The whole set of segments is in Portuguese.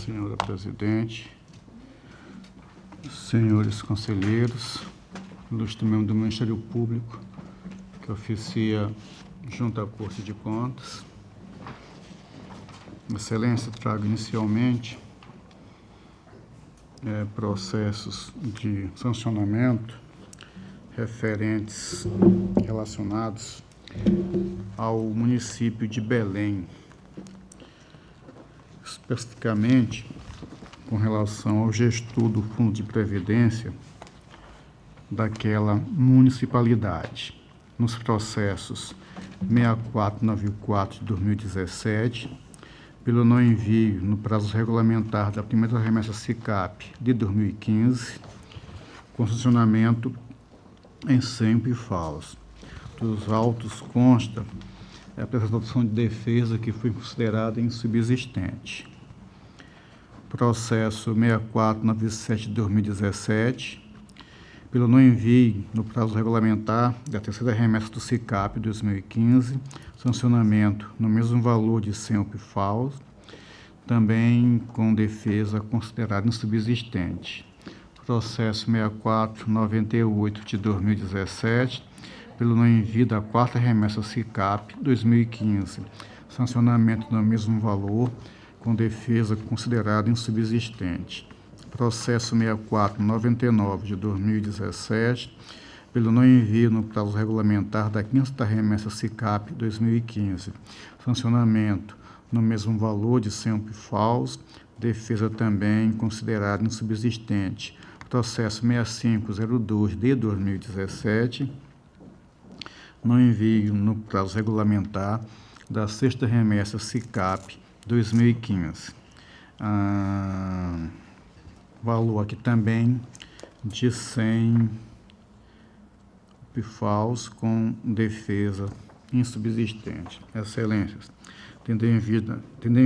senhora presidente, senhores conselheiros, ilustre membro do Ministério Público, que oficia junto à Corte de Contas. Excelência, trago inicialmente processos de sancionamento referentes relacionados ao município de Belém, especificamente com relação ao gestor do Fundo de Previdência daquela municipalidade, nos processos 6494 de 2017, pelo não envio no prazo regulamentar da primeira remessa SICAP de 2015, com sancionamento em sempre e falso. Dos autos consta a apresentação de defesa que foi considerada insubsistente. Processo 6497 de 2017, pelo não envio no prazo regulamentar da terceira remessa do SICAP 2015, sancionamento no mesmo valor de sempre falso, também com defesa considerada insubsistente. Processo 6498 de 2017, pelo não envio da quarta remessa SICAP 2015, sancionamento no mesmo valor, com defesa considerada insubsistente. Processo 6499 de 2017, pelo não envio no prazo regulamentar da quinta remessa SICAP 2015, sancionamento no mesmo valor de sempre falso, defesa também considerada insubsistente. Processo 6502 de 2017, não envio no prazo regulamentar da sexta remessa SICAP 2015. Valor aqui também de 100 falsos com defesa insubsistente. Excelências, tendo em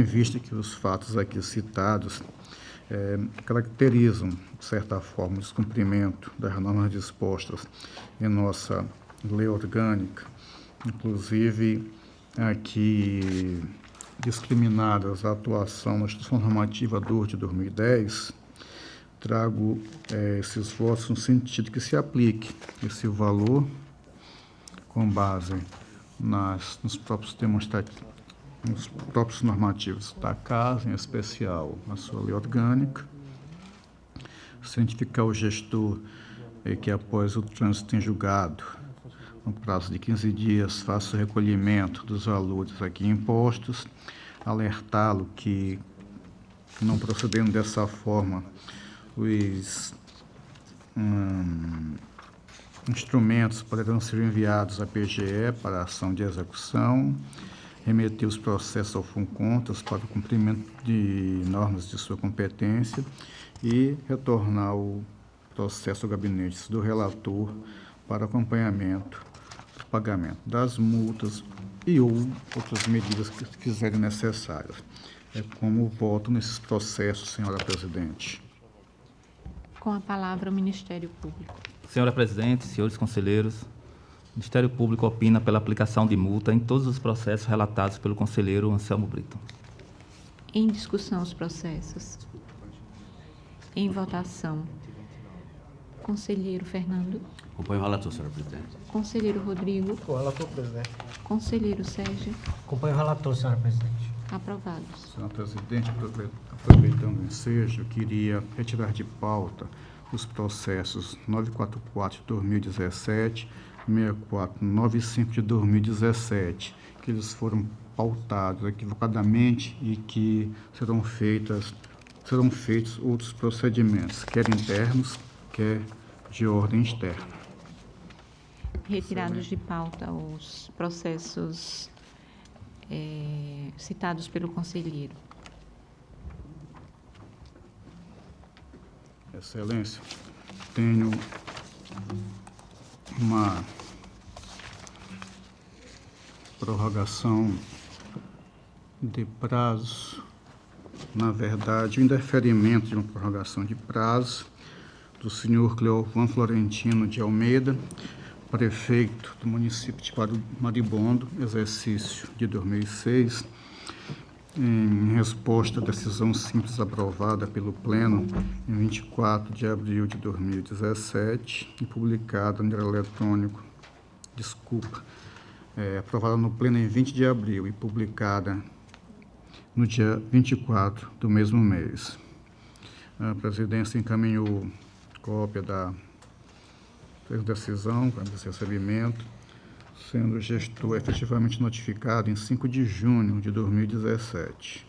vista que os fatos aqui citados caracterizam, de certa forma, o descumprimento das normas dispostas em nossa lei orgânica, inclusive aqui discriminadas a atuação na Instituição Normativa 2 de 2010, trago esses votos no sentido que se aplique esse valor com base nos próprios demonstrativos, nos próprios normativos da Casa, em especial a sua lei orgânica, cientificar o gestor que após o trânsito em julgado, no prazo de 15 dias, faça o recolhimento dos valores aqui impostos, alertá-lo que, não procedendo dessa forma, os instrumentos poderão ser enviados à PGE para a ação de execução, remeter os processos ao FUNCONTAS para o cumprimento de normas de sua competência e retornar o processo ao gabinete do relator para acompanhamento do pagamento das multas e ou outras medidas que fizerem necessárias. É como voto nesses processos, senhora presidente. Com a palavra o Ministério Público. Senhora presidente, senhores conselheiros, o Ministério Público opina pela aplicação de multa em todos os processos relatados pelo conselheiro Anselmo Brito. Em discussão os processos. Em votação. Conselheiro Fernando. Acompanho o relator, senhora presidente. Conselheiro Rodrigo. O relator, presidente. Conselheiro Sérgio. Acompanho o relator, senhora presidente. Aprovados. Senhora presidente, aproveitando o ensejo, eu queria retirar de pauta os processos 944 de 2017, 6495 de 2017, que eles foram pautados equivocadamente e que serão feitos outros procedimentos, quer internos, quer de ordem externa. Retirados de pauta os processos citados pelo conselheiro. Excelência, tenho uma prorrogação de prazo, na verdade, o indeferimento de uma prorrogação de prazo do senhor Cleovan Florentino de Almeida, prefeito do município de Maribondo, exercício de 2006, Em resposta à decisão simples aprovada pelo Pleno em 24 de abril de 2017 e publicada no Diário Eletrônico, aprovada no Pleno em 20 de abril e publicada no dia 24 do mesmo mês. A presidência encaminhou cópia da decisão para esse recebimento, sendo o gestor efetivamente notificado em 5 de junho de 2017.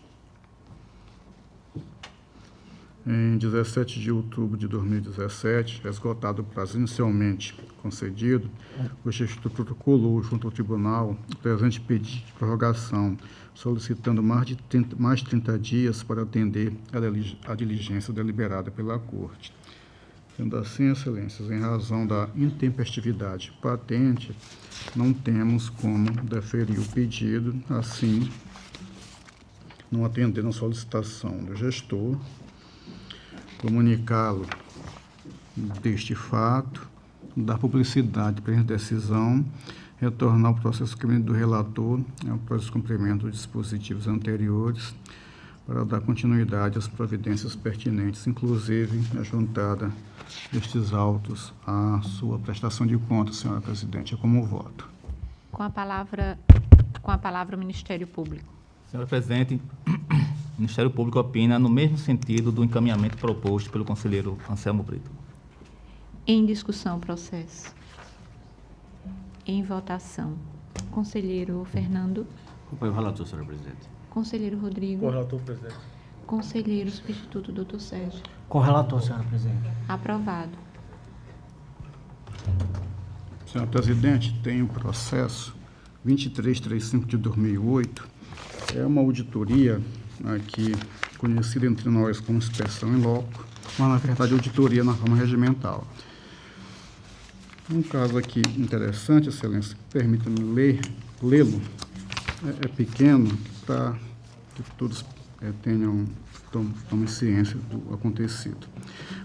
Em 17 de outubro de 2017, esgotado o prazo inicialmente concedido, o gestor protocolou junto ao tribunal o presente pedido de prorrogação, solicitando mais de 30 dias para atender a diligência deliberada pela Corte. Sendo assim, excelências, em razão da intempestividade patente, não temos como deferir o pedido, assim, não atendendo a solicitação do gestor, comunicá-lo deste fato, dar publicidade para a decisão, retornar ao processo crime do relator após o cumprimento dos dispositivos anteriores, para dar continuidade às providências pertinentes, inclusive a juntada destes autos à sua prestação de contas, senhora presidente. É como voto. Com a palavra o Ministério Público. Senhora presidente, o Ministério Público opina no mesmo sentido do encaminhamento proposto pelo conselheiro Anselmo Brito. Em discussão, o processo. Em votação. Conselheiro Fernando. Acompanho o relator, senhora presidente. Conselheiro Rodrigo. Com o relator, presidente. Conselheiro substituto, doutor Sérgio. Com o relator, senhora presidente. Aprovado. Senhora presidente, tem o processo 2335 de 2008, é uma auditoria aqui conhecida entre nós como inspeção em loco, mas na verdade auditoria na forma regimental. Um caso aqui interessante, excelência, permita-me lê-lo, é pequeno, para que todos tomem ciência do acontecido.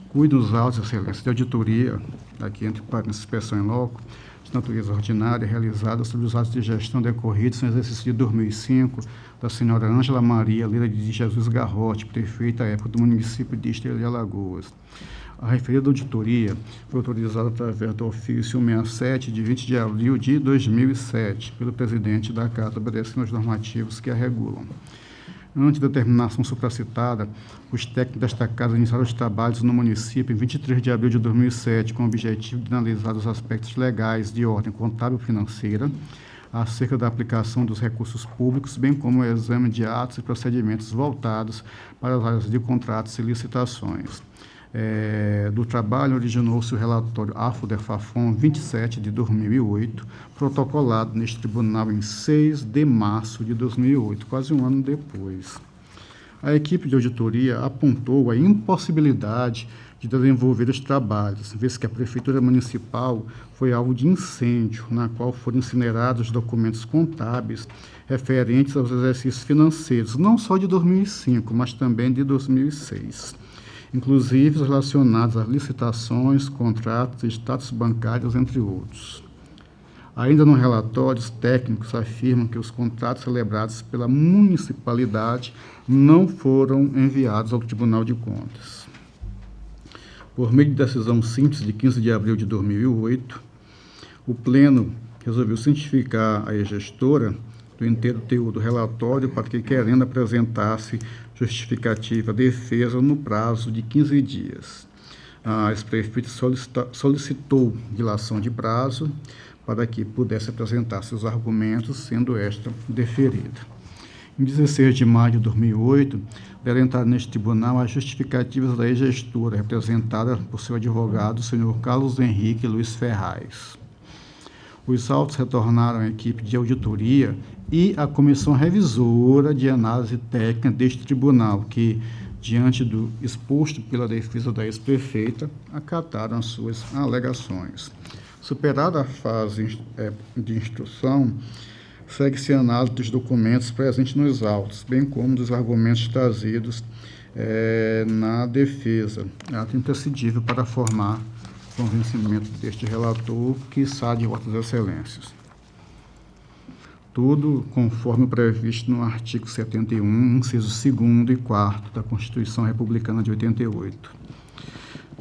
Cuide dos autos, excelência, de auditoria, aqui entre parênteses, inspeção em loco, de natureza ordinária, realizada sobre os atos de gestão decorridos no exercício de 2005 da senhora Ângela Maria Lira de Jesus Garrote, prefeita à época do município de Estrela de Alagoas. A referida auditoria foi autorizada através do ofício 167, de 20 de abril de 2007, pelo presidente da Casa, obedecendo aos normativos que a regulam. Antes da determinação supracitada, os técnicos desta Casa iniciaram os trabalhos no município em 23 de abril de 2007, com o objetivo de analisar os aspectos legais de ordem contábil e financeira acerca da aplicação dos recursos públicos, bem como o exame de atos e procedimentos voltados para as áreas de contratos e licitações. Do trabalho originou-se o relatório AFO-DEFAFON 27 de 2008, protocolado neste tribunal em 6 de março de 2008, quase um ano depois. A equipe de auditoria apontou a impossibilidade de desenvolver os trabalhos, visto que a Prefeitura Municipal foi alvo de incêndio, na qual foram incinerados documentos contábeis referentes aos exercícios financeiros, não só de 2005, mas também de 2006. Inclusive os relacionados às licitações, contratos e status bancários, entre outros. Ainda no relatório, os técnicos afirmam que os contratos celebrados pela municipalidade não foram enviados ao Tribunal de Contas. Por meio de decisão simples de 15 de abril de 2008, o Pleno resolveu cientificar a gestora do inteiro teor do relatório para que, querendo apresentar-se justificativa defesa no prazo de 15 dias. A ex-prefeita solicitou dilação de prazo para que pudesse apresentar seus argumentos, sendo esta deferida. Em 16 de maio de 2008, deram entrada neste tribunal as justificativas da ex-gestora, representada por seu advogado, o senhor Carlos Henrique Luiz Ferraz. Os autos retornaram à equipe de auditoria e à comissão revisora de análise técnica deste tribunal, que, diante do exposto pela defesa da ex-prefeita, acataram as suas alegações. Superada a fase de instrução, segue-se a análise dos documentos presentes nos autos, bem como dos argumentos trazidos na defesa. Ato imprescindível para formar convencimento deste relator, que de vossas excelências. tudo conforme previsto no artigo 71, incisos 2º e 4º da Constituição Republicana de 88.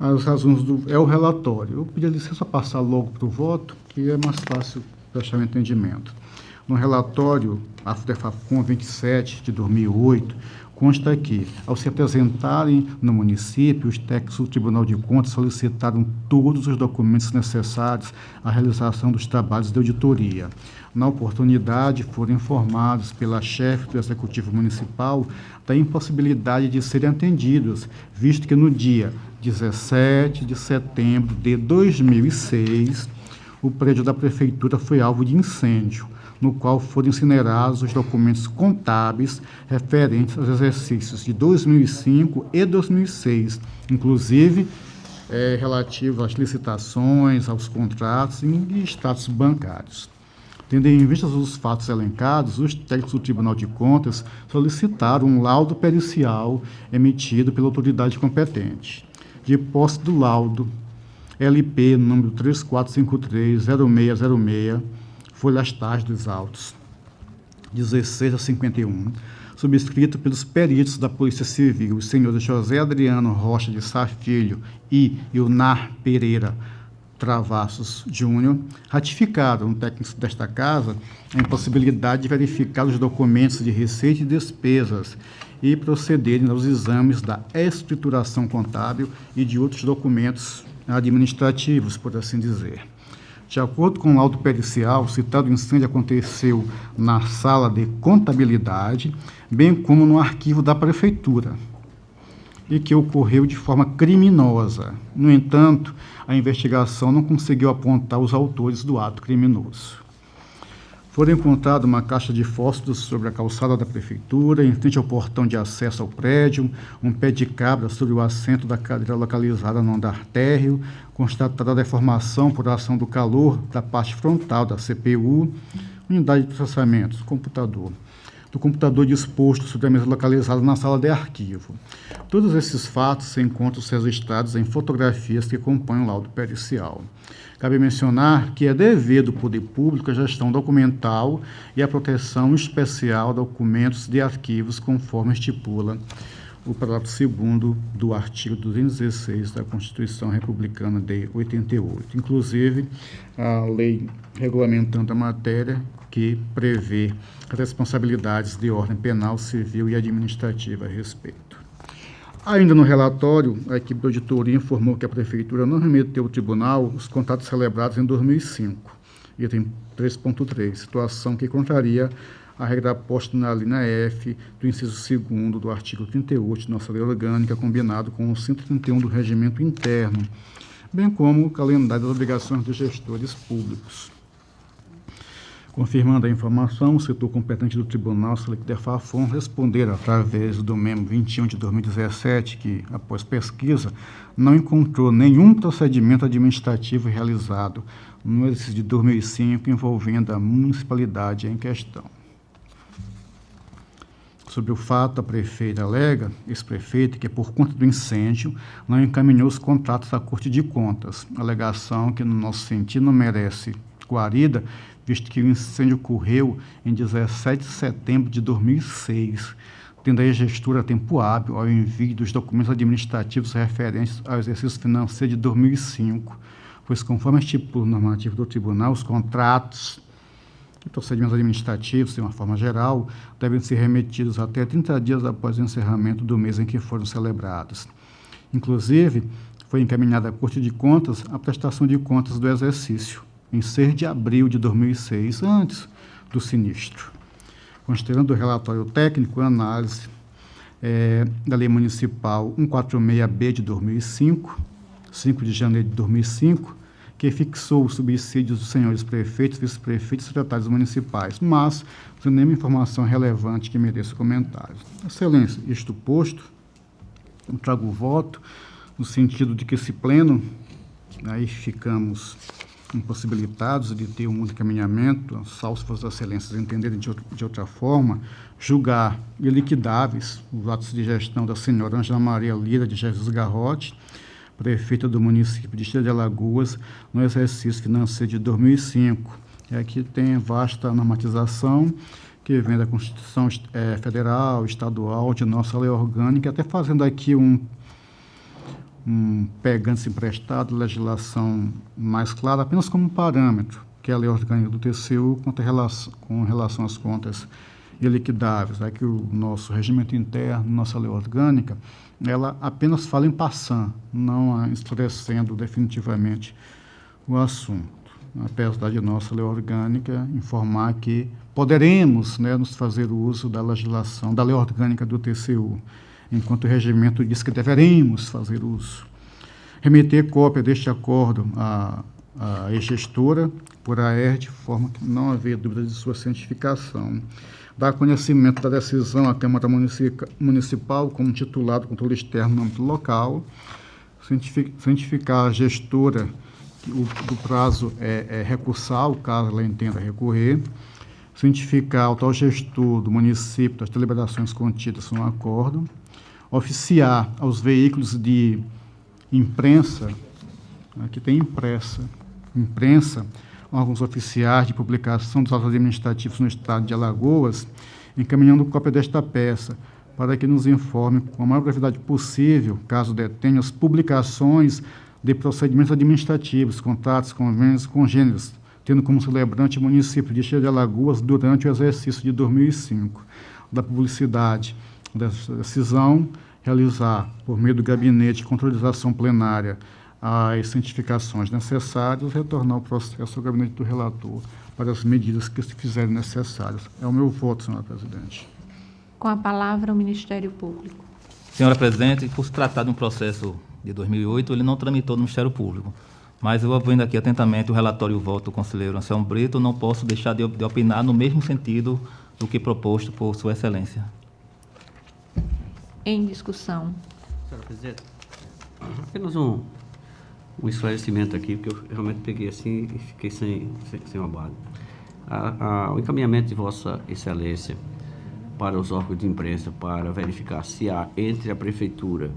As razões é o relatório. Eu pedi licença para passar logo para o voto, que é mais fácil prestar o entendimento. No relatório, a FUDEFAPCOM 27 de 2008, consta que, ao se apresentarem no município, os técnicos do Tribunal de Contas solicitaram todos os documentos necessários à realização dos trabalhos de auditoria. Na oportunidade, foram informados pela chefe do Executivo Municipal da impossibilidade de serem atendidos, visto que no dia 17 de setembro de 2006, o prédio da Prefeitura foi alvo de incêndio, no qual foram incinerados os documentos contábeis referentes aos exercícios de 2005 e 2006, inclusive relativo às licitações, aos contratos e status bancários. Tendo em vista os fatos elencados, os técnicos do Tribunal de Contas solicitaram um laudo pericial emitido pela autoridade competente. De posse do laudo, LP número 3453-0606, folhas TAS dos autos, 16 a 51, subscrito pelos peritos da Polícia Civil, os senhores José Adriano Rocha de Sá Filho e Ilnar Pereira Travassos Júnior, ratificaram, técnicos desta casa, a impossibilidade de verificar os documentos de receita e despesas e procederem aos exames da escrituração contábil e de outros documentos administrativos, por assim dizer. De acordo com o laudo pericial, o citado incêndio aconteceu na sala de contabilidade, bem como no arquivo da Prefeitura, e que ocorreu de forma criminosa. No entanto, a investigação não conseguiu apontar os autores do ato criminoso. Foram encontradas uma caixa de fósforos sobre a calçada da Prefeitura, em frente ao portão de acesso ao prédio, um pé de cabra sobre o assento da cadeira localizada no andar térreo, constatada a deformação por ação do calor da parte frontal da CPU, unidade de processamento, computador, do computador disposto sobre a mesa localizada na sala de arquivo. Todos esses fatos se encontram registrados em fotografias que compõem o laudo pericial. Cabe mencionar que é dever do poder público a gestão documental e a proteção especial de documentos de arquivos, conforme estipula o parágrafo 2º do artigo 216 da Constituição Republicana de 88. Inclusive, a lei regulamentando a matéria que prevê responsabilidades de ordem penal, civil e administrativa a respeito. Ainda no relatório, a equipe de auditoria informou que a Prefeitura não remeteu ao tribunal os contratos celebrados em 2005, item 3.3, situação que contraria a regra posta na linha F do inciso 2º do artigo 38 de nossa lei orgânica, combinado com o 131 do regimento interno, bem como o calendário das obrigações dos gestores públicos. Confirmando a informação, o setor competente do Tribunal Select-Fafon responder através do memo 21 de 2017 que, após pesquisa, não encontrou nenhum procedimento administrativo realizado no exercício de 2005 envolvendo a municipalidade em questão. Sobre o fato, a prefeita alega, ex-prefeita, que por conta do incêndio não encaminhou os contratos à Corte de Contas, alegação que, no nosso sentido, não merece guarida, visto que o incêndio ocorreu em 17 de setembro de 2006, tendo a gestora tempo hábil ao envio dos documentos administrativos referentes ao exercício financeiro de 2005, pois, conforme estipula o normativo do Tribunal, os contratos e procedimentos administrativos, de uma forma geral, devem ser remetidos até 30 dias após o encerramento do mês em que foram celebrados. Inclusive, foi encaminhada à Corte de Contas a prestação de contas do exercício, em 6 de abril de 2006, antes do sinistro. Considerando o relatório técnico, a análise da Lei Municipal 146-B de 2005, 5 de janeiro de 2005, que fixou os subsídios dos senhores prefeitos, vice-prefeitos e secretários municipais, mas sem nenhuma informação relevante que mereça comentários. Excelência, isto posto, eu trago o voto no sentido de que esse pleno, aí ficamos impossibilitados de ter um encaminhamento, salvo se as excelências entenderem de outra forma, julgar iliquidáveis os atos de gestão da senhora Ângela Maria Lira de Jesus Garrote, prefeita do município de Estrela de Alagoas, no exercício financeiro de 2005, Aqui tem vasta normatização que vem da Constituição Federal, Estadual, de nossa lei orgânica, até fazendo aqui pegando-se emprestado, legislação mais clara, apenas como parâmetro, que é a lei orgânica do TCU com relação às contas iliquidáveis. Aqui o nosso regimento interno, nossa lei orgânica, ela apenas fala em passant, não esclarecendo definitivamente o assunto. Apesar de nossa lei orgânica informar que poderemos, né, nos fazer uso da legislação, da lei orgânica do TCU, enquanto o regimento diz que deveremos fazer uso. Remeter cópia deste acordo à gestora por AER, de forma que não haver dúvida de sua cientificação. Dar conhecimento da decisão à Câmara Municipal como titular do controle externo no âmbito local. Cientificar a gestora do prazo recursal, caso ela entenda recorrer. Cientificar o tal gestor do município das deliberações contidas no acordo. Oficiar aos veículos de imprensa, aqui tem imprensa, órgãos oficiais de publicação dos atos administrativos no estado de Alagoas, encaminhando cópia desta peça, para que nos informe com a maior brevidade possível, caso detenha, as publicações de procedimentos administrativos, contratos, convênios, congêneres, tendo como celebrante o município de Estado de Alagoas durante o exercício de 2005. Da publicidade dessa decisão, realizar, por meio do gabinete de controlização plenária, as cientificações necessárias, retornar o processo ao gabinete do relator para as medidas que se fizerem necessárias. É o meu voto, senhora presidente. Com a palavra, o Ministério Público. Senhora presidente, por se tratar de um processo de 2008, ele não tramitou no Ministério Público. Mas eu, ouvindo aqui atentamente o relatório e o voto do conselheiro Anselmo Brito, não posso deixar de opinar no mesmo sentido do que proposto por Sua Excelência. Em discussão. Senhora presidente, apenas um esclarecimento aqui, porque eu realmente peguei assim e fiquei sem uma base. O encaminhamento de Vossa Excelência para os órgãos de imprensa para verificar se há entre a Prefeitura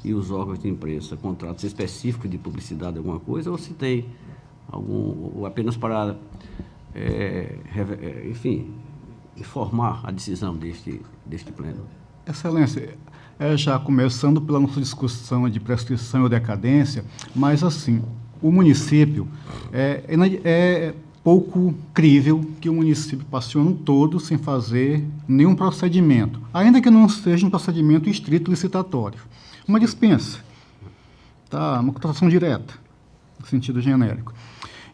e os órgãos de imprensa contratos específicos de publicidade, alguma coisa, ou se tem algum, ou apenas para, enfim, informar a decisão deste pleno. Excelência, já começando pela nossa discussão de prescrição ou decadência, mas assim, o município é pouco crível que o município passe o ano todo sem fazer nenhum procedimento, ainda que não seja um procedimento estrito licitatório. Uma dispensa, tá? Uma contratação direta, no sentido genérico.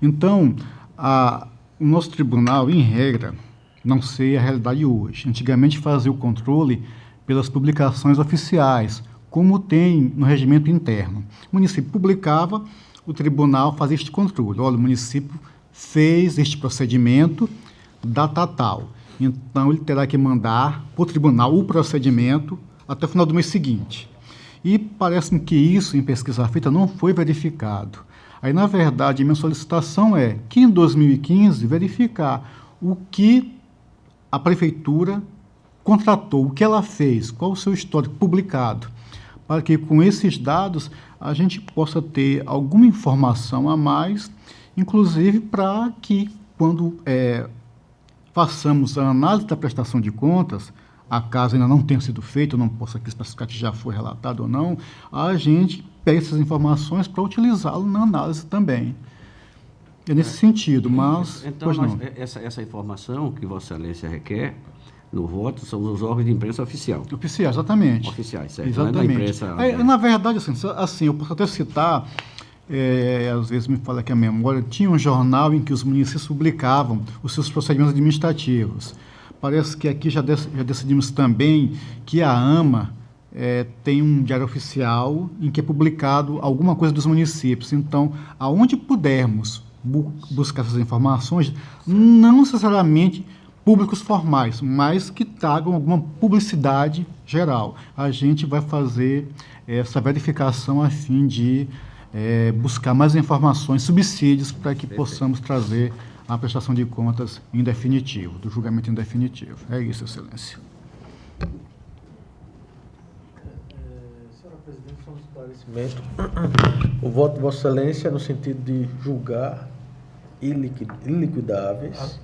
Então, o nosso tribunal, em regra, não sei a realidade hoje. Antigamente fazia o controle pelas publicações oficiais, como tem no regimento interno. O município publicava, o tribunal fazia este controle. Olha, o município fez este procedimento, data tal. Então, ele terá que mandar para o tribunal o procedimento até o final do mês seguinte. E parece-me que isso, em pesquisa feita, não foi verificado. Aí, na verdade, minha solicitação é que, em 2015, verificar o que a Prefeitura contratou, o que ela fez, qual o seu histórico publicado, para que, com esses dados, a gente possa ter alguma informação a mais, inclusive para que, quando façamos a análise da prestação de contas, acaso ainda não tenha sido feito, eu não posso aqui especificar que já foi relatado ou não, a gente pega essas informações para utilizá-lo na análise também. É nesse sentido, mas... Então, essa informação que Vossa Excelência requer no voto são os órgãos de imprensa oficial. Oficiais, exatamente. Oficiais, certo? Exatamente. Não é da imprensa... Na verdade, assim, eu posso até citar, às vezes me fala aqui a memória, tinha um jornal em que os municípios publicavam os seus procedimentos administrativos. Parece que aqui já decidimos também que a AMA tem um diário oficial em que é publicado alguma coisa dos municípios. Então, aonde pudermos buscar essas informações, não necessariamente públicos formais, mas que tragam alguma publicidade geral. A gente vai fazer essa verificação a fim de buscar mais informações, subsídios, para que possamos trazer a prestação de contas em definitivo, do julgamento em definitivo. É isso, Excelência. Senhora presidente, só um esclarecimento. O voto de Vossa Excelência é no sentido de julgar iliquidáveis.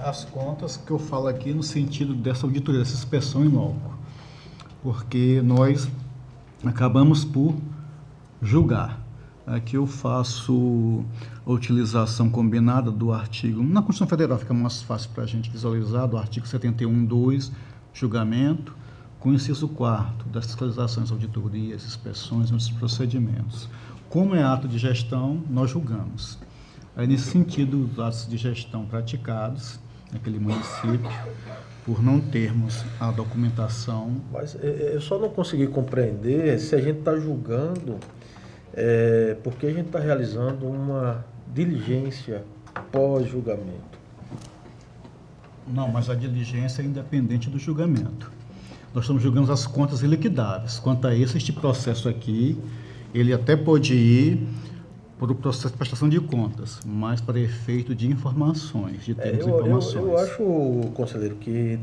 As contas que eu falo aqui no sentido dessa auditoria, dessa inspeção em loco, porque nós acabamos por julgar. Aqui eu faço a utilização combinada do artigo, na Constituição Federal fica mais fácil para a gente visualizar, do artigo 71.2, julgamento, com o inciso 4 das fiscalizações, auditorias, inspeções e outros procedimentos. Como é ato de gestão, nós julgamos. Aí, nesse sentido, os atos de gestão praticados naquele município, por não termos a documentação... Mas eu só não consegui compreender se a gente está julgando, porque a gente está realizando uma diligência pós-julgamento. Não, mas a diligência é independente do julgamento. Nós estamos julgando as contas iliquidáveis. Quanto a este processo aqui, ele até pode ir para o processo de prestação de contas, mas para efeito de informações, de termos de informações. Eu acho, conselheiro, que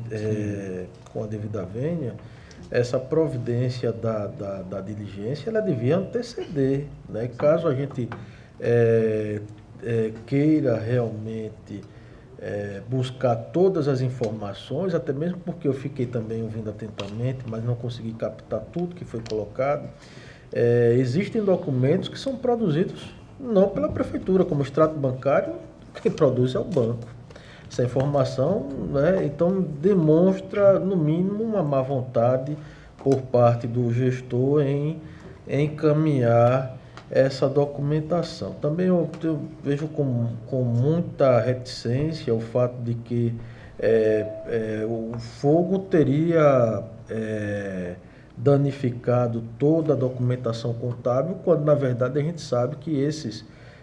com a devida vênia, essa providência da diligência, ela devia anteceder, né? Caso a gente queira realmente buscar todas as informações, até mesmo porque eu fiquei também ouvindo atentamente, mas não consegui captar tudo que foi colocado, existem documentos que são produzidos não pela prefeitura, como o extrato bancário, quem produz é o banco. Essa informação, né, então, demonstra, no mínimo, uma má vontade por parte do gestor em encaminhar essa documentação. Também eu vejo com muita reticência o fato de que o fogo teria danificado toda a documentação contábil, quando na verdade a gente sabe que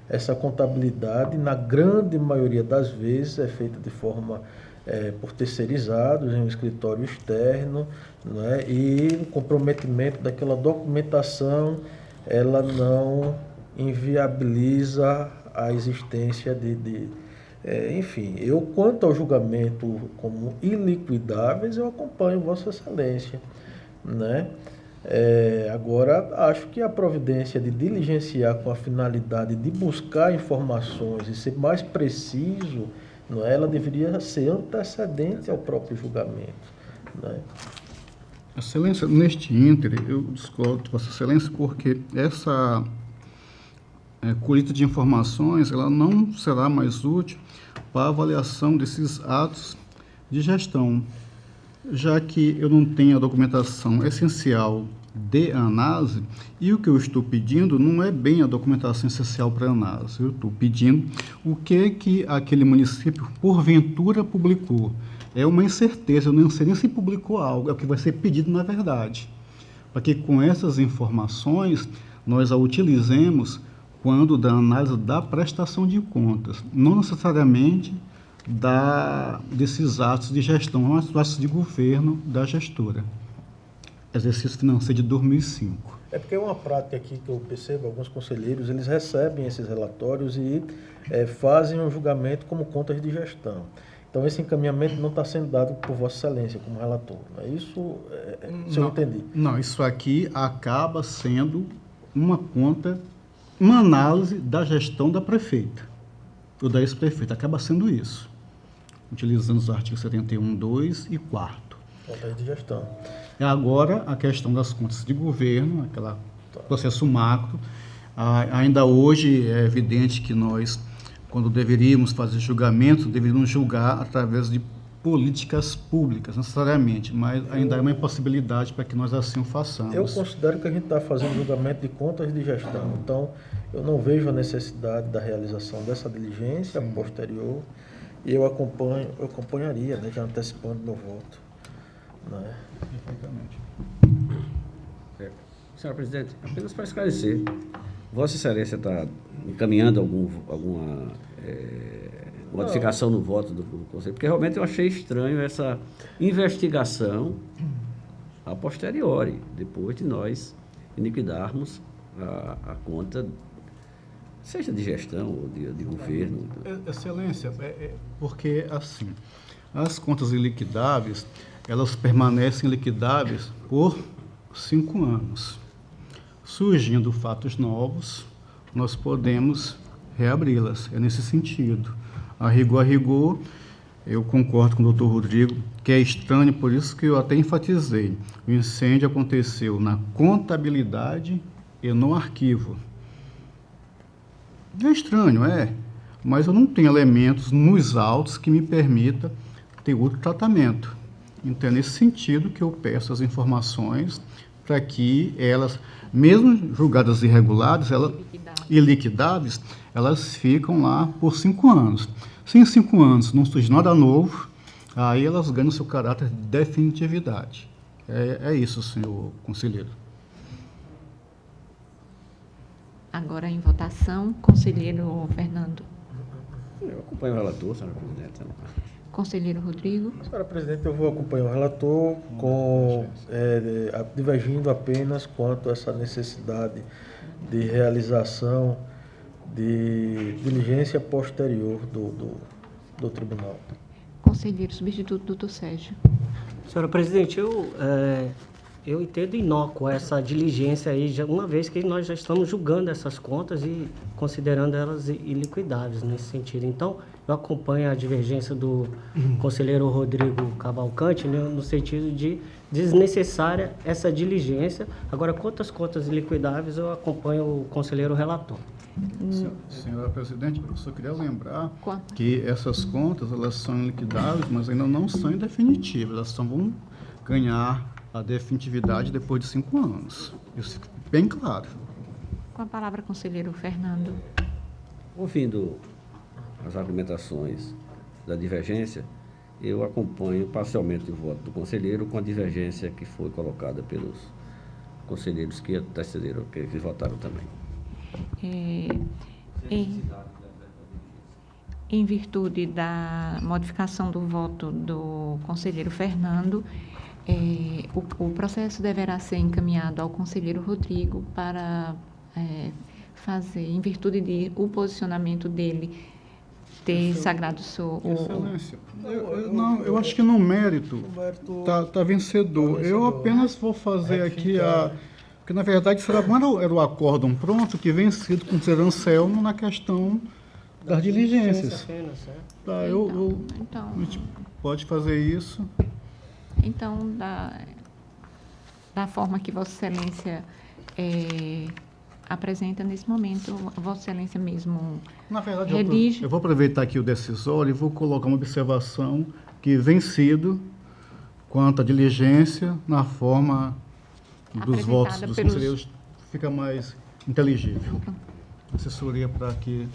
essa contabilidade, na grande maioria das vezes, é feita de forma por terceirizados, em um escritório externo, né? E o comprometimento daquela documentação, ela não inviabiliza a existência enfim, eu, quanto ao julgamento como iliquidáveis, eu acompanho Vossa Excelência, né? Agora, acho que a providência de diligenciar com a finalidade de buscar informações e ser mais preciso, não é? Ela deveria ser antecedente ao próprio julgamento, né? Excelência, neste íntere, eu discordo de Vossa Excelência porque essa colheita de informações, ela não será mais útil para a avaliação desses atos de gestão, já que eu não tenho a documentação essencial de análise, e o que eu estou pedindo não é bem a documentação essencial para análise, eu estou pedindo o que aquele município, porventura, publicou. É uma incerteza, eu não sei nem se publicou algo, é o que vai ser pedido na verdade, para que com essas informações nós a utilizemos quando da análise da prestação de contas, não necessariamente desses atos de gestão, mas atos de governo da gestora. Exercício financeiro de 2005. Porque é uma prática aqui que eu percebo, alguns conselheiros, eles recebem esses relatórios e fazem um julgamento como contas de gestão. Então, esse encaminhamento não está sendo dado por Vossa Excelência como relator. Não é isso? Se eu entendi. Não, isso aqui acaba sendo uma conta, uma análise da gestão da prefeita, ou da ex-prefeita, acaba sendo isso, utilizando os artigos 71.2 e 4º. Contas de gestão. Agora, a questão das contas de governo, aquele processo macro, ainda hoje é evidente que nós, quando deveríamos fazer julgamento, deveríamos julgar através de políticas públicas, necessariamente, mas ainda é uma impossibilidade para que nós assim o façamos. Eu considero que a gente está fazendo julgamento de contas de gestão, então eu não vejo a necessidade da realização dessa diligência posterior, e eu acompanharia, né, já antecipando meu voto. Né? Perfeitamente. Senhora Presidente, apenas para esclarecer, Vossa Excelência está encaminhando alguma modificação no voto do Conselho? Porque realmente eu achei estranho essa investigação a posteriori, depois de nós liquidarmos a conta, seja de gestão ou de governo. Excelência, porque assim, as contas iliquidáveis, elas permanecem liquidáveis por 5 anos. Surgindo fatos novos, nós podemos reabri-las. É nesse sentido. A rigor, eu concordo com o doutor Rodrigo, que é estranho, por isso que eu até enfatizei. O incêndio aconteceu na contabilidade e no arquivo. É estranho, mas eu não tenho elementos nos autos que me permita ter outro tratamento. Então, é nesse sentido que eu peço as informações para que elas, mesmo julgadas irregulares e liquidáveis, elas ficam lá por 5 anos. Se em 5 anos não surge nada novo, aí elas ganham seu caráter de definitividade. É isso, senhor conselheiro. Agora em votação, conselheiro Fernando. Eu acompanho o relator, senhora presidente. Conselheiro Rodrigo. Senhora presidente, eu vou acompanhar o relator divergindo apenas quanto a essa necessidade de realização de diligência posterior do tribunal. Conselheiro substituto, doutor Sérgio. Senhora presidente, eu entendo inócua essa diligência aí, uma vez que nós já estamos julgando essas contas e considerando elas iliquidáveis nesse sentido. Então, eu acompanho a divergência do conselheiro Rodrigo Cavalcante, né, no sentido de desnecessária essa diligência. Agora, quanto às contas iliquidáveis, eu acompanho o conselheiro relator. Senhora presidente, eu só queria lembrar que essas contas, elas são liquidáveis, mas ainda não são definitivas. Elas só vão ganhar a definitividade depois de 5 anos. Isso fica bem claro. Com a palavra, conselheiro Fernando. Ouvindo as argumentações da divergência, eu acompanho parcialmente o voto do conselheiro com a divergência que foi colocada pelos conselheiros que antecederam, que votaram também. Em virtude da modificação do voto do conselheiro Fernando, o processo deverá ser encaminhado ao conselheiro Rodrigo para fazer, em virtude de o posicionamento dele ter sagrado Excelência, eu acho que no mérito tá vencedor. Eu apenas vou fazer aqui porque na verdade era o acórdão pronto que vem sido com o Sr. Anselmo na questão das diligências. Tá, então, a gente pode fazer isso. Então, da forma que Vossa Excelência apresenta nesse momento, Vossa Excelência mesmo Na verdade, redige. eu vou aproveitar aqui o decisório e vou colocar uma observação que vem sido quanto à diligência na forma dos votos dos conselheiros, fica mais inteligível. Assessoria para que...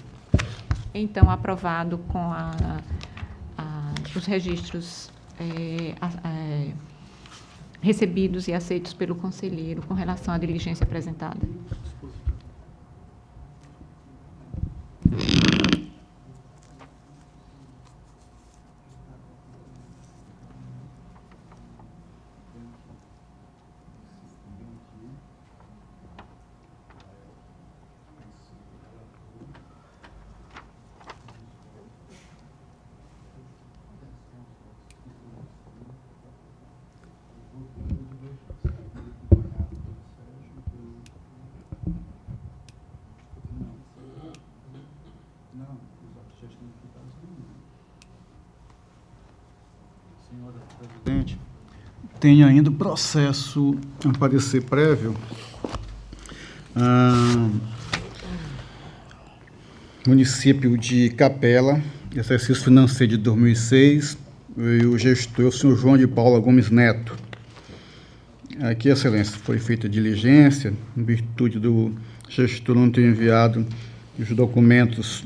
Então, aprovado com os registros recebidos e aceitos pelo conselheiro com relação à diligência apresentada. Senhora presidente, tem ainda o processo, um parecer prévio, município de Capela, exercício financeiro de 2006, e o gestor, o senhor João de Paula Gomes Neto. Aqui, Excelência, foi feita diligência, em virtude do gestor não ter enviado os documentos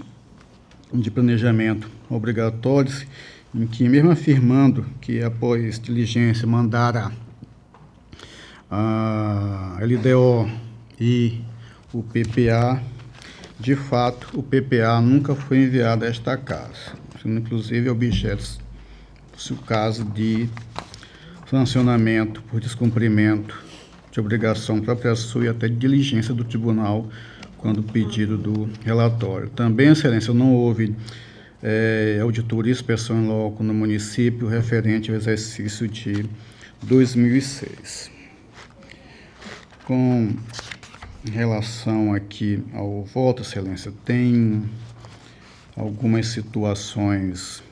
de planejamento obrigatórios, em que, mesmo afirmando que, após diligência, mandara a LDO e o PPA, de fato, o PPA nunca foi enviado a esta casa, sendo inclusive objeto, se o caso de sancionamento por descumprimento de obrigação própria sua e até de diligência do tribunal, quando pedido do relatório. Também, Excelência, não houve auditoria e inspeção em loco no município referente ao exercício de 2006. Com Em relação aqui ao voto, Excelência, tem algumas situações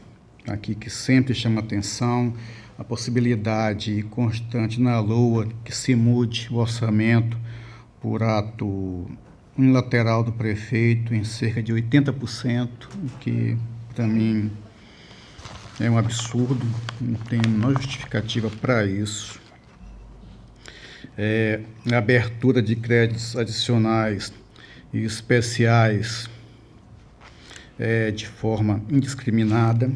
aqui que sempre chama atenção, a possibilidade constante na LOA que se mude o orçamento por ato unilateral do prefeito em cerca de 80%, o que para mim é um absurdo, não tem a menor justificativa para isso. A abertura de créditos adicionais e especiais de forma indiscriminada,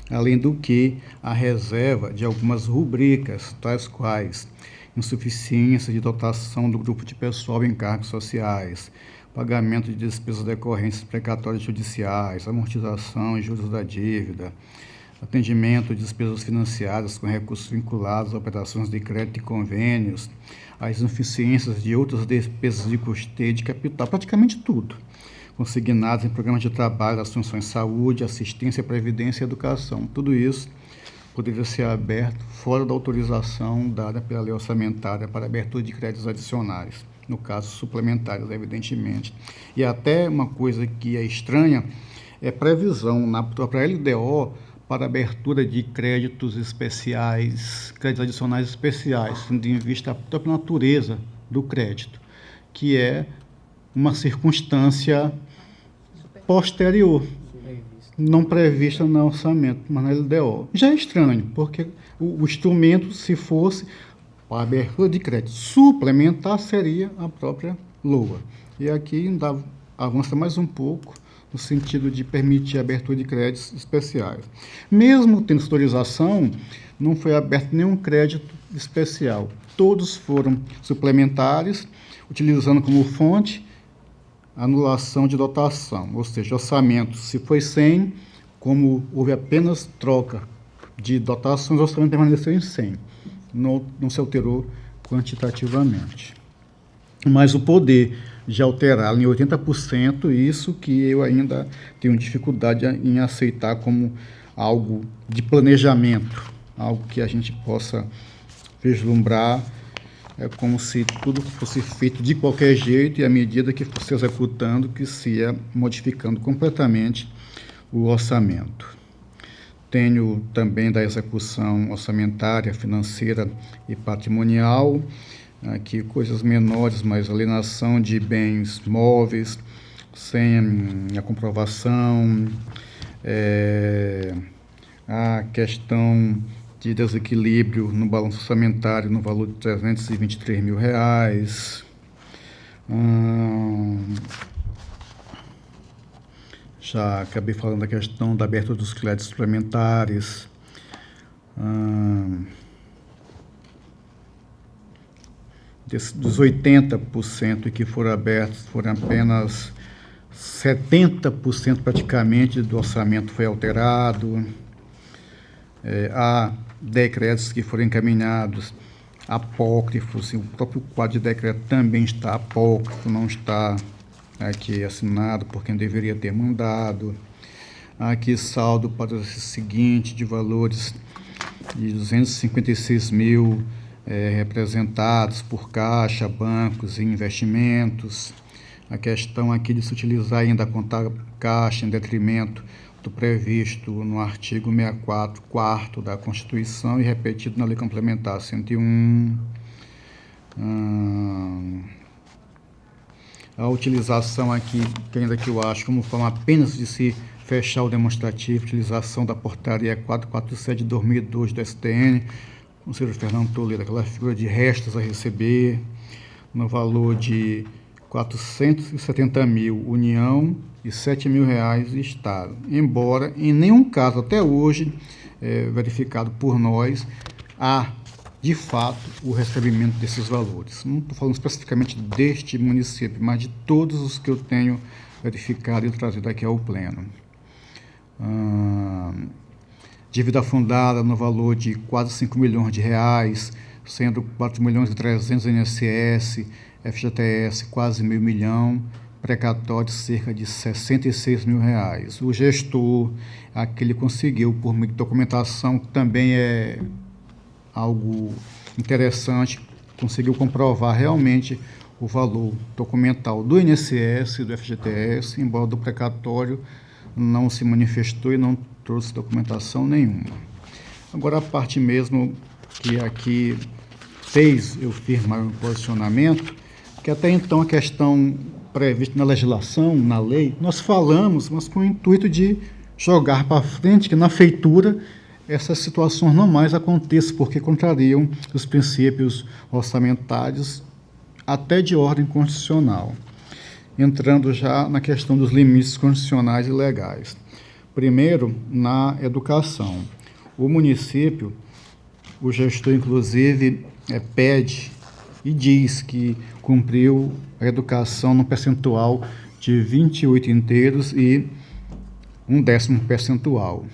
além do que a reserva de algumas rubricas, tais quais insuficiência de dotação do grupo de pessoal em cargos sociais, pagamento de despesas decorrentes de precatórios judiciais, amortização e juros da dívida, atendimento de despesas financiadas com recursos vinculados a operações de crédito e convênios, as insuficiências de outras despesas de custeio de capital, praticamente tudo, consignados em programas de trabalho das funções saúde, assistência, previdência e educação. Tudo isso poderia ser aberto fora da autorização dada pela lei orçamentária para abertura de créditos adicionais, no caso suplementares, evidentemente. E até uma coisa que é estranha é previsão na própria LDO para abertura de créditos especiais, créditos adicionais especiais, tendo em vista a própria natureza do crédito, que é uma circunstância posterior, não prevista no orçamento, mas na LDO. Já é estranho, porque o instrumento, se fosse para abertura de crédito suplementar, seria a própria LOA. E aqui ainda avança mais um pouco, no sentido de permitir a abertura de créditos especiais. Mesmo tendo autorização, não foi aberto nenhum crédito especial. Todos foram suplementares, utilizando como fonte anulação de dotação, ou seja, orçamento, se foi 100, como houve apenas troca de dotações, o orçamento permaneceu em 100, não se alterou quantitativamente. Mas o poder de alterá-lo em 80%, isso que eu ainda tenho dificuldade em aceitar como algo de planejamento, algo que a gente possa vislumbrar. É como se tudo fosse feito de qualquer jeito e, à medida que fosse executando, que se ia modificando completamente o orçamento. Tenho também da execução orçamentária, financeira e patrimonial, aqui coisas menores, mas alienação de bens móveis sem a comprovação, a questão de desequilíbrio no balanço orçamentário no valor de R$323 mil. Já acabei falando da questão da abertura dos créditos suplementares. Dos 80% que foram abertos, foram apenas 70% praticamente do orçamento foi alterado. Há decretos que foram encaminhados apócrifos, e o próprio quadro de decreto também está apócrifo, não está aqui assinado por quem deveria ter mandado. Aqui saldo para o seguinte, de valores de 256 mil representados por caixa, bancos e investimentos. A questão aqui de se utilizar ainda a conta caixa em detrimento do previsto no artigo 64, 4º da Constituição e repetido na Lei Complementar 101. A utilização aqui, que ainda que eu acho como forma apenas de se fechar o demonstrativo, utilização da portaria 447 de 2002 do STN, conselheiro Fernando Toledo, aquela figura de restos a receber, no valor de 470 mil União e 7 mil reais Estado. Embora, em nenhum caso até hoje, verificado por nós, há, de fato, o recebimento desses valores. Não estou falando especificamente deste município, mas de todos os que eu tenho verificado e trazido aqui ao Pleno. Dívida fundada no valor de quase 5 milhões de reais, sendo 4 milhões e 300 INSS, FGTS quase meio milhão, precatório cerca de 66 mil reais. O gestor, aquele conseguiu, por meio de documentação, que também é algo interessante, conseguiu comprovar realmente o valor documental do INSS e do FGTS, embora do precatório não se manifestou e não trouxe documentação nenhuma. Agora, a parte mesmo que aqui fez eu firmar um posicionamento, que até então a questão prevista na legislação, na lei, nós falamos, mas com o intuito de jogar para frente, que na feitura essas situações não mais aconteçam, porque contrariam os princípios orçamentários, até de ordem constitucional. Entrando já na questão dos limites constitucionais e legais. Primeiro, na educação. O município, o gestor, inclusive, pede e diz que cumpriu a educação no percentual de 28 inteiros e 1/10 percentual.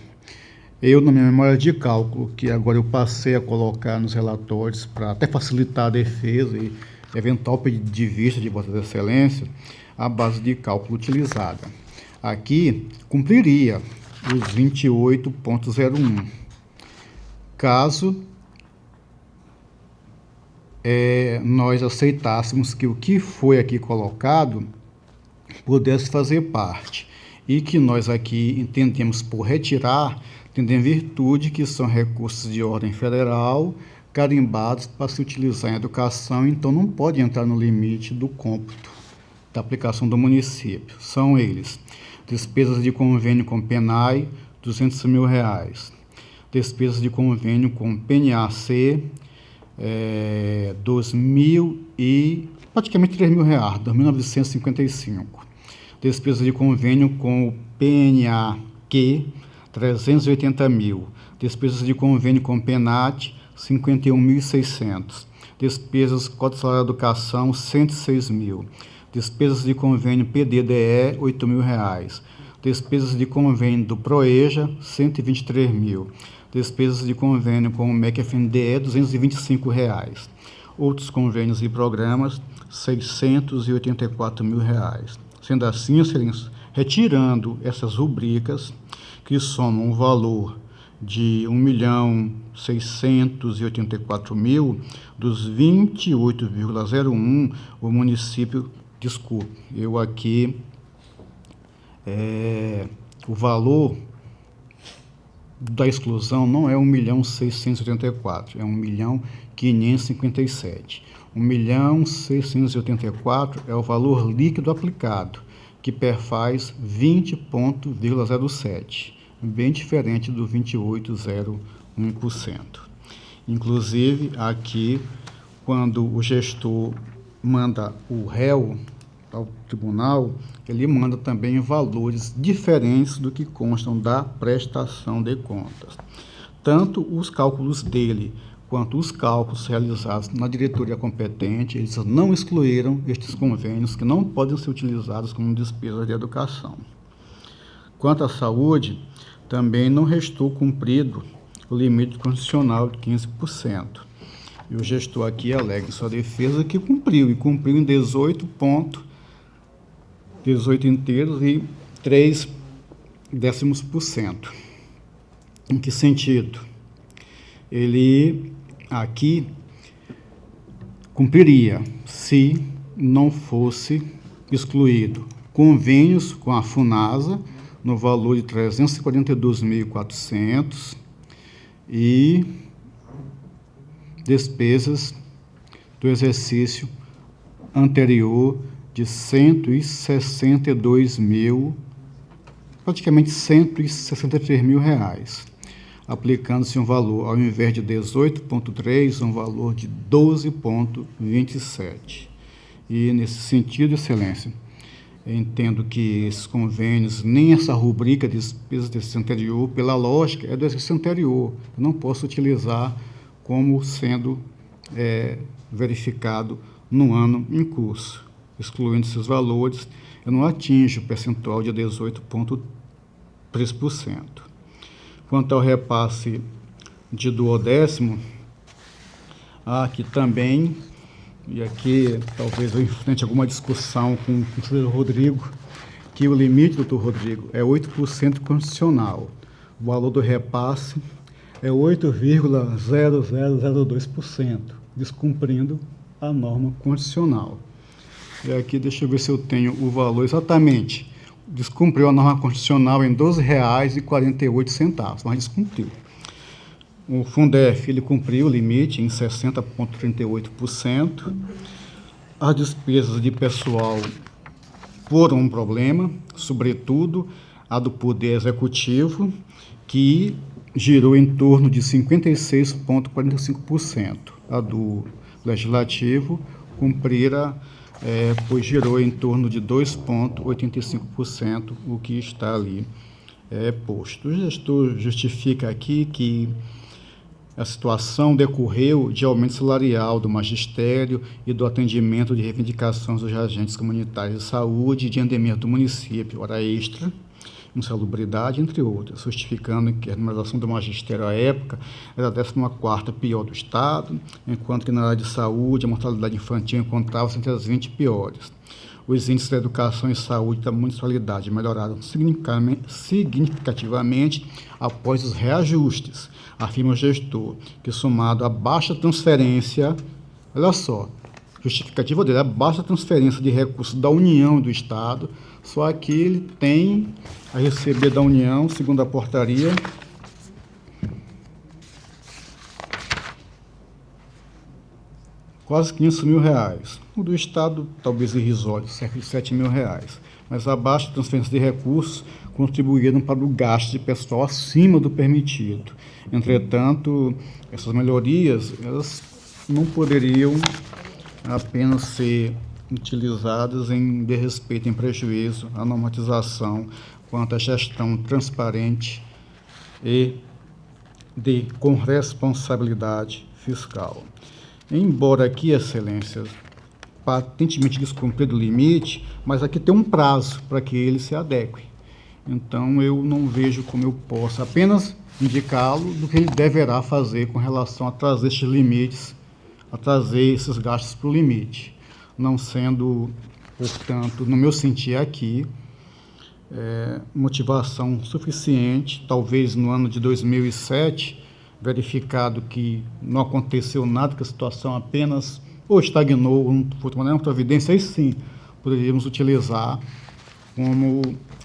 Eu, na minha memória de cálculo, que agora eu passei a colocar nos relatórios para até facilitar a defesa e eventual pedido de vista de Vossa Excelência, a base de cálculo utilizada. Aqui, cumpriria os 28,01. Caso nós aceitássemos que o que foi aqui colocado pudesse fazer parte e que nós aqui entendemos por retirar, tendo em virtude que são recursos de ordem federal, carimbados para se utilizar em educação, então não pode entrar no limite do cômputo da aplicação do município. São eles: despesas de convênio com PENAI, R$200 mil. Despesas de convênio com PNAC, praticamente R$3 mil, R$2.955. Despesas de convênio com o PNAQ, R$380 mil. Despesas de convênio com PENAT, R$51.600. Despesas Código de Salário da Educação, R$106 mil. Despesas de convênio PDDE, R$8 mil. Despesas de convênio do PROEJA, R$123 mil. Despesas de convênio com o MEC-FNDE, R$225. Outros convênios e programas, R$684 mil. Sendo assim, excelência, retirando essas rubricas, que somam um valor de 1.684.000, dos 28,01, o município, desculpe, eu aqui, o valor da exclusão não é 1.684, é 1.557. 1.684 é o valor líquido aplicado, que perfaz 20,07, bem diferente do 28,01%. Inclusive, aqui, quando o gestor manda o réu ao tribunal, ele manda também valores diferentes do que constam da prestação de contas. Tanto os cálculos dele quanto os cálculos realizados na diretoria competente, eles não excluíram estes convênios que não podem ser utilizados como despesas de educação. Quanto à saúde, também não restou cumprido o limite constitucional de 15%. E o gestor aqui alega em sua defesa que cumpriu, e cumpriu em 18 inteiros e 0,3%. Em que sentido? Ele aqui cumpriria se não fosse excluído convênios com a FUNASA no valor de 342.400 e despesas do exercício anterior de 162 mil, praticamente 163 mil reais, aplicando-se um valor, ao invés de 18,3, um valor de 12,27. E, nesse sentido, excelência, eu entendo que esses convênios, nem essa rubrica de despesas do exercício anterior, pela lógica, é do exercício anterior. Eu não posso utilizar como sendo verificado no ano em curso. Excluindo esses valores, eu não atinjo o percentual de 18,3%. Quanto ao repasse de duodécimo, aqui também, e aqui talvez eu enfrente alguma discussão com o conselheiro Rodrigo, que o limite, doutor Rodrigo, é 8% constitucional. O valor do repasse é 8,0002%, descumprindo a norma constitucional. E aqui, deixa eu ver se eu tenho o valor exatamente. Descumpriu a norma constitucional em R$ 12,48, mas descumpriu. O Fundef, ele cumpriu o limite em 60,38%. As despesas de pessoal foram um problema, sobretudo a do Poder Executivo, que girou em torno de 56,45%. A do Legislativo cumprira, pois girou em torno de 2,85%, o que está ali posto. O gestor justifica aqui que a situação decorreu de aumento salarial do magistério e do atendimento de reivindicações dos agentes comunitários de saúde, de endemia do município, hora extra, insalubridade, entre outras, justificando que a remuneração do magistério à época era a 14ª pior do Estado, enquanto que na área de saúde a mortalidade infantil encontrava-se entre as 20 piores. Os índices da educação e saúde da municipalidade melhoraram significativamente após os reajustes, afirma o gestor, que somado à baixa transferência, olha só, justificativa dele, a baixa transferência de recursos da União e do Estado, só que ele tem a receber da União, segundo a portaria, quase R$500 mil. O do Estado, talvez irrisório, cerca de R$7 mil. Mas a baixa transferência de recursos contribuíram para o gasto de pessoal acima do permitido. Entretanto, essas melhorias, elas não poderiam apenas ser utilizadas em desrespeito, em prejuízo à normatização quanto à gestão transparente e com responsabilidade fiscal. Embora aqui, Excelência, patentemente descumprido o limite, mas aqui tem um prazo para que ele se adeque. Então, eu não vejo como eu posso apenas indicá-lo do que ele deverá fazer com relação a trazer estes limites, a trazer esses gastos para o limite, não sendo, portanto, no meu sentir aqui, motivação suficiente, talvez no ano de 2007, verificado que não aconteceu nada, que a situação apenas ou estagnou, ou não foi tomada nenhuma providência, aí sim poderíamos utilizar como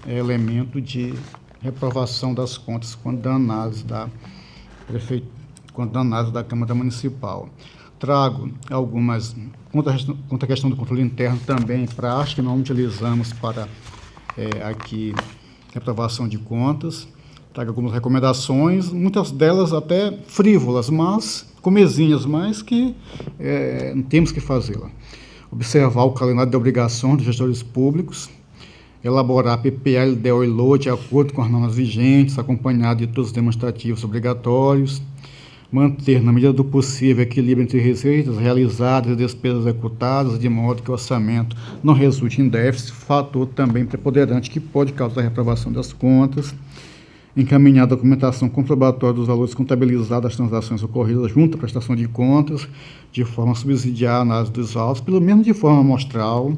elemento de reprovação das contas quando da análise da Câmara Municipal. Trago algumas, quanto à questão do controle interno também, prática, não utilizamos para aqui reprovação de contas. Trago algumas recomendações, muitas delas até frívolas, mas comezinhas, mas que temos que fazê-la. Observar o calendário de obrigações dos gestores públicos, elaborar PPA, LDO e LOA de acordo com as normas vigentes, acompanhado de todos os demonstrativos obrigatórios, manter, na medida do possível, equilíbrio entre receitas realizadas e despesas executadas, de modo que o orçamento não resulte em déficit, fator também preponderante que pode causar a reprovação das contas, encaminhar a documentação comprobatória dos valores contabilizados das transações ocorridas junto à prestação de contas, de forma a subsidiar a análise dos autos, pelo menos de forma amostral,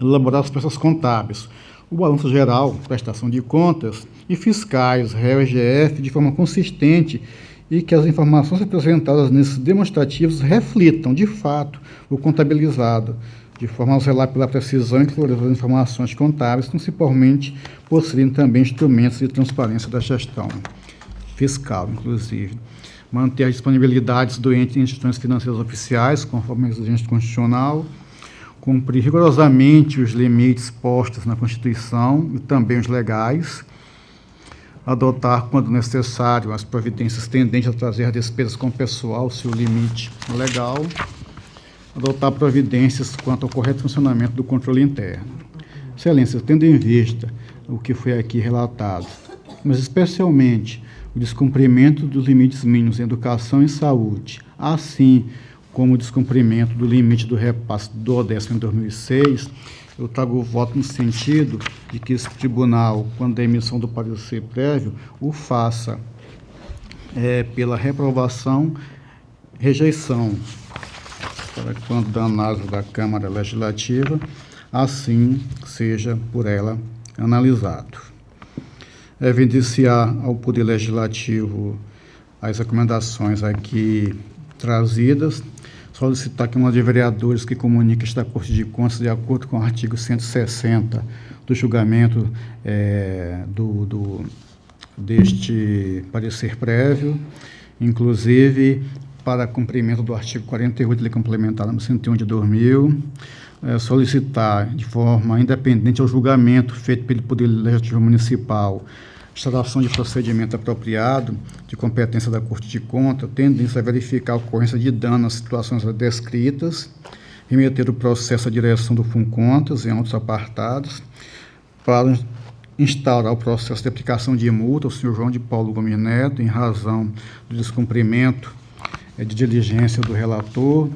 elaborar as peças contábeis, o balanço geral, prestação de contas e fiscais, réu e GF, de forma consistente, e que as informações apresentadas nesses demonstrativos reflitam, de fato, o contabilizado, de forma a zelar pela precisão e clareza das informações contábeis, principalmente possuindo também instrumentos de transparência da gestão fiscal, inclusive. Manter as disponibilidades do ente em instituições financeiras oficiais, conforme a exigência constitucional, cumprir rigorosamente os limites postos na Constituição e também os legais, adotar, quando necessário, as providências tendentes a trazer as despesas com o pessoal, se o limite legal, adotar providências quanto ao correto funcionamento do controle interno. Excelência, tendo em vista o que foi aqui relatado, mas especialmente o descumprimento dos limites mínimos em educação e saúde, assim como o descumprimento do limite do repasse do ODESP em 2006, eu trago o voto no sentido de que esse tribunal, quando da emissão do parecer prévio, o faça pela reprovação, rejeição, para quando da análise da Câmara Legislativa, assim seja por ela analisado. Evidenciar ao Poder Legislativo as recomendações aqui trazidas, solicitar que uma de vereadores que comunique esta Corte de Contas de acordo com o artigo 160 do julgamento deste parecer prévio, inclusive para cumprimento do artigo 48 da Lei Complementar número 101 de 2000, solicitar de forma independente ao julgamento feito pelo Poder Legislativo Municipal instalação de procedimento apropriado de competência da Corte de Contas, tendência a verificar a ocorrência de dano nas situações descritas, remeter o processo à direção do FUNCONTAS em outros apartados, para instaurar o processo de aplicação de multa ao senhor João de Paulo Gomes Neto, em razão do descumprimento de diligência do relator,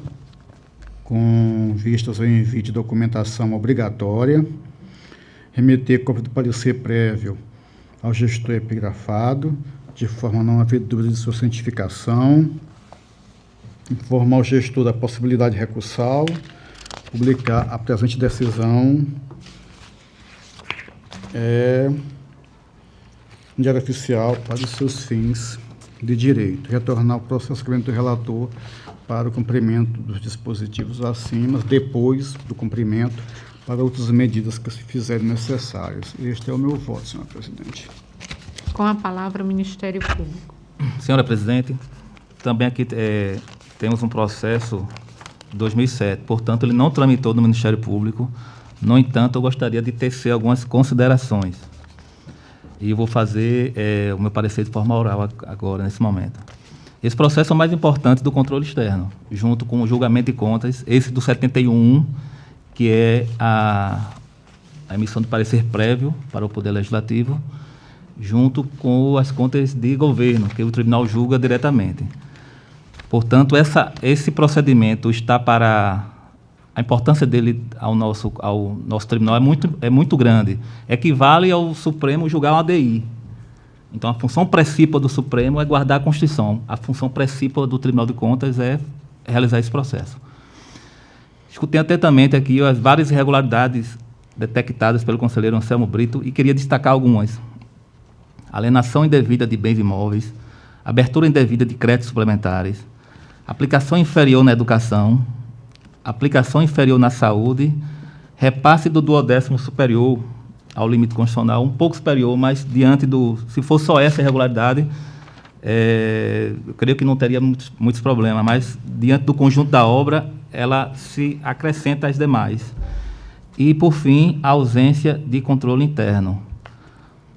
com vistas ao envio de documentação obrigatória, remeter cópia do parecer prévio ao gestor epigrafado, de forma a não haver dúvida de sua cientificação, informar o gestor da possibilidade recursal, publicar a presente decisão em diário oficial para os seus fins de direito, retornar o processo do relator para o cumprimento dos dispositivos acima, depois do cumprimento, para outras medidas que se fizerem necessárias. Este é o meu voto, senhora presidente. Com a palavra, o Ministério Público. Senhora presidente, também aqui temos um processo de 2007, portanto, ele não tramitou no Ministério Público. No entanto, eu gostaria de tecer algumas considerações. E eu vou fazer o meu parecer de forma oral agora, nesse momento. Esse processo é o mais importante do controle externo, junto com o julgamento de contas, esse do 71, que é a emissão de parecer prévio para o Poder Legislativo, junto com as contas de governo, que o tribunal julga diretamente. Portanto, esse procedimento está para... A importância dele ao nosso tribunal é muito grande. Equivale ao Supremo julgar uma ADI. Então, a função principal do Supremo é guardar a Constituição. A função principal do Tribunal de Contas é realizar esse processo. Escutei atentamente aqui as várias irregularidades detectadas pelo conselheiro Anselmo Brito e queria destacar algumas. Alienação indevida de bens imóveis, abertura indevida de créditos suplementares, aplicação inferior na educação, aplicação inferior na saúde, repasse do 12º superior ao limite constitucional, um pouco superior, mas diante do... Se fosse só essa irregularidade, eu creio que não teria muitos problemas, mas diante do conjunto da obra, ela se acrescenta às demais. E, por fim, a ausência de controle interno.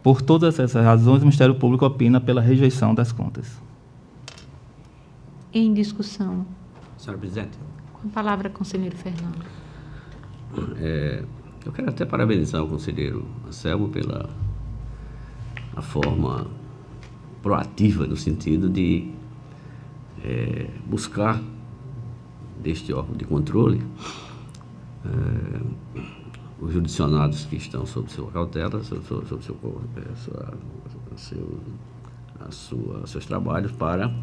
Por todas essas razões, o Ministério Público opina pela rejeição das contas. Em discussão. Senhora presidente. Com a palavra, conselheiro Fernando. Eu quero até parabenizar o conselheiro Anselmo pela a forma proativa, no sentido de buscar deste órgão de controle os judicionados que estão sob sua cautela, seus trabalhos, para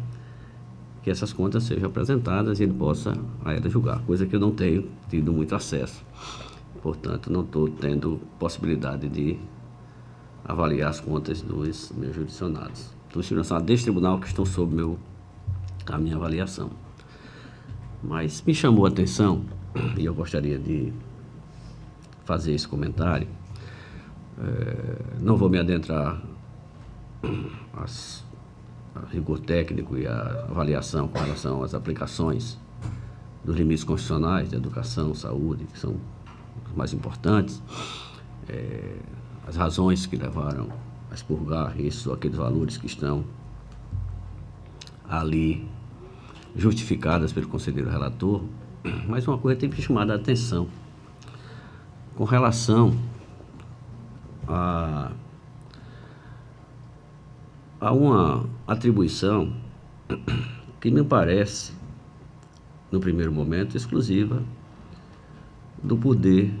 que essas contas sejam apresentadas e ele possa a ela julgar, coisa que eu não tenho tido muito acesso. Portanto, não estou tendo possibilidade de avaliar as contas dos meus judicionados. Dos judicionados deste tribunal que estão sob a minha avaliação. Mas me chamou a atenção, e eu gostaria de fazer esse comentário. Não vou me adentrar a rigor técnico e a avaliação com relação às aplicações dos limites constitucionais de educação, saúde, que são os mais importantes, as razões que levaram a expurgar isso, aqueles valores que estão ali justificadas pelo conselheiro relator, mas uma coisa tem me chamado a atenção com relação a uma atribuição que me parece, no primeiro momento, exclusiva do poder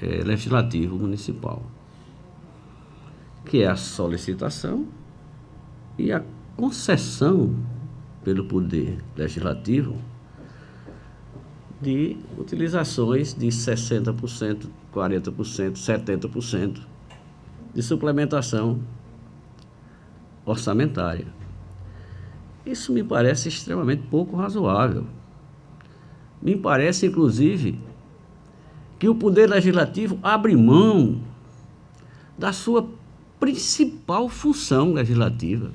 legislativo municipal, que é a solicitação e a concessão pelo poder legislativo de utilizações de 60%, 40%, 70% de suplementação orçamentária. Isso me parece extremamente pouco razoável. me parece, inclusive, que o Poder Legislativo abre mão da sua principal função legislativa.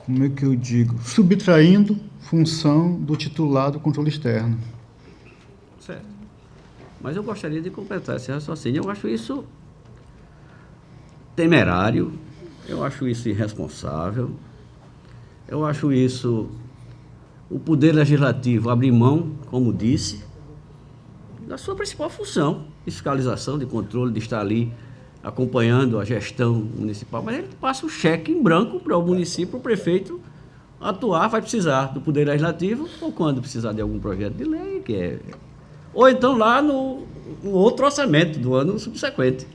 Como é que eu digo? Subtraindo função do titular do controle externo. Certo. Mas eu gostaria de completar esse raciocínio. Eu acho isso temerário, eu acho isso irresponsável, eu acho isso o Poder Legislativo abrir mão, como disse, da sua principal função, de fiscalização, de controle, de estar ali acompanhando a gestão municipal, mas ele passa o cheque em branco para o município, o prefeito atuar, vai precisar do Poder Legislativo, ou quando precisar de algum projeto de lei, ou então lá no outro orçamento do ano subsequente.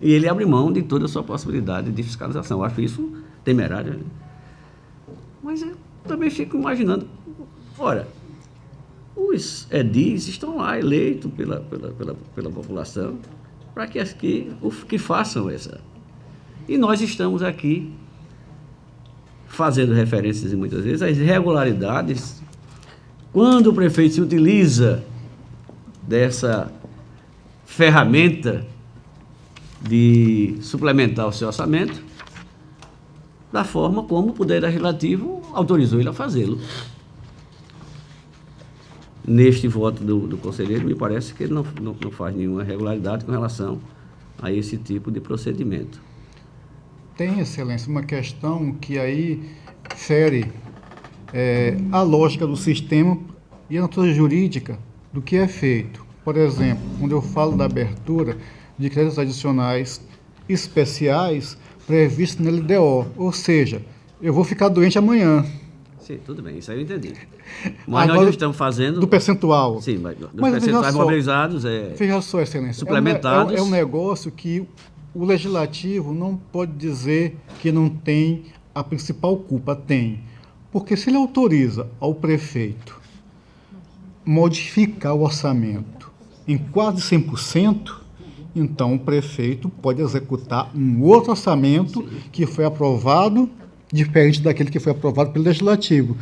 E ele abre mão de toda a sua possibilidade de fiscalização. Eu acho isso temerário, né? Mas eu também fico imaginando, ora, os edis estão lá eleitos pela população para que façam essa. E nós estamos aqui fazendo referências muitas vezes às irregularidades quando o prefeito se utiliza dessa ferramenta de suplementar o seu orçamento da forma como o Poder Legislativo autorizou ele a fazê-lo. Neste voto do conselheiro, me parece que ele não faz nenhuma irregularidade com relação a esse tipo de procedimento. Tem, Excelência, uma questão que aí fere a lógica do sistema e a natureza jurídica do que é feito. Por exemplo, quando eu falo da abertura de créditos adicionais especiais previstos na LDO, ou seja, eu vou ficar doente amanhã. Sim, tudo bem, isso aí eu entendi. Mas Agora, nós não estamos fazendo... Do percentual. Sim, mas dos Mas percentuais veja só, mobilizados... Veja só, Excelência, suplementados. É um negócio que o Legislativo não pode dizer que não tem a principal culpa. Tem. Porque se ele autoriza ao prefeito modificar o orçamento em quase 100%, então o prefeito pode executar um outro orçamento que foi aprovado, diferente daquele que foi aprovado pelo Legislativo.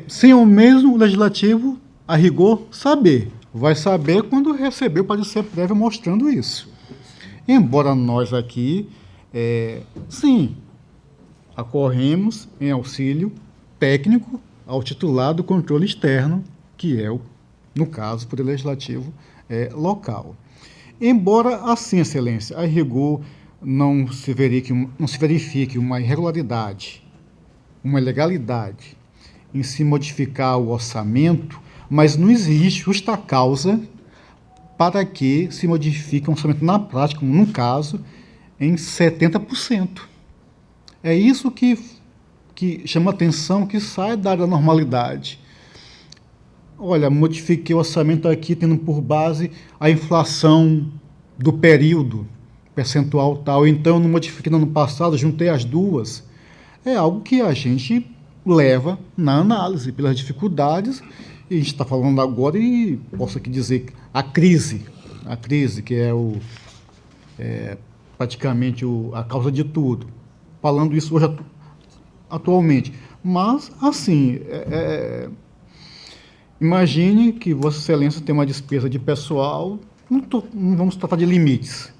Sem o mesmo Legislativo, a rigor, saber. Vai saber quando receber o parecer prévio mostrando isso. Embora nós aqui, sim, acorremos em auxílio técnico ao titular do controle externo, que é, no caso, o Poder Legislativo local. Embora, assim, Excelência, a rigor não se verifique uma irregularidade, uma ilegalidade em se modificar o orçamento, mas não existe justa causa para que se modifique um orçamento na prática, como no caso, em 70%. É isso que chama atenção, que sai da área da normalidade. Olha, modifiquei o orçamento aqui tendo por base a inflação do período percentual tal, então eu não modifiquei no ano passado, juntei as duas. É algo que a gente leva na análise pelas dificuldades, e a gente está falando agora, e posso aqui dizer a crise que é praticamente a causa de tudo. Falando isso hoje atualmente. Mas, assim, imagine que Vossa Excelência tem uma despesa de pessoal, não vamos tratar de limites,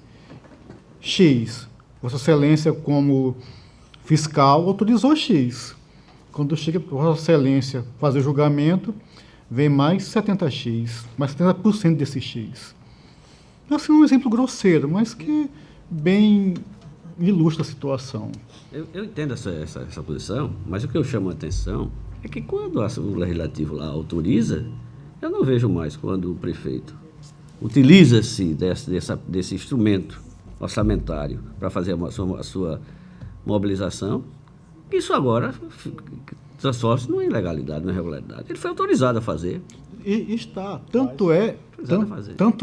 X. Vossa Excelência, como fiscal, autorizou X. Quando chega para Vossa Excelência fazer o julgamento, vem mais 70X, mais 70% desse X. Assim, um exemplo grosseiro, mas que bem ilustra a situação. Eu entendo essa posição, mas o que eu chamo a atenção é que quando o Legislativo lá autoriza, eu não vejo mais quando o prefeito utiliza-se desse instrumento orçamentário para fazer a sua mobilização, isso agora transforma-se numa ilegalidade, numa irregularidade. Ele foi autorizado a fazer. E está. Tanto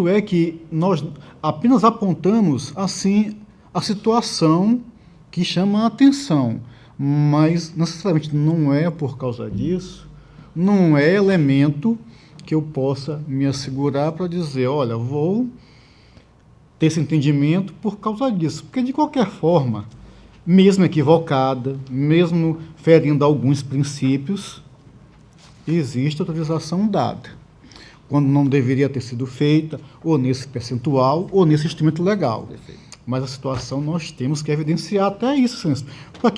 é que nós apenas apontamos, assim, a situação que chama a atenção, mas necessariamente não é por causa disso, não é elemento que eu possa me assegurar para dizer, olha, vou ter esse entendimento por causa disso. Porque, de qualquer forma, mesmo equivocada, mesmo ferindo alguns princípios, existe autorização dada, quando não deveria ter sido feita, ou nesse percentual, ou nesse instrumento legal. Perfeito. Mas a situação nós temos que evidenciar até isso, senhores. Para que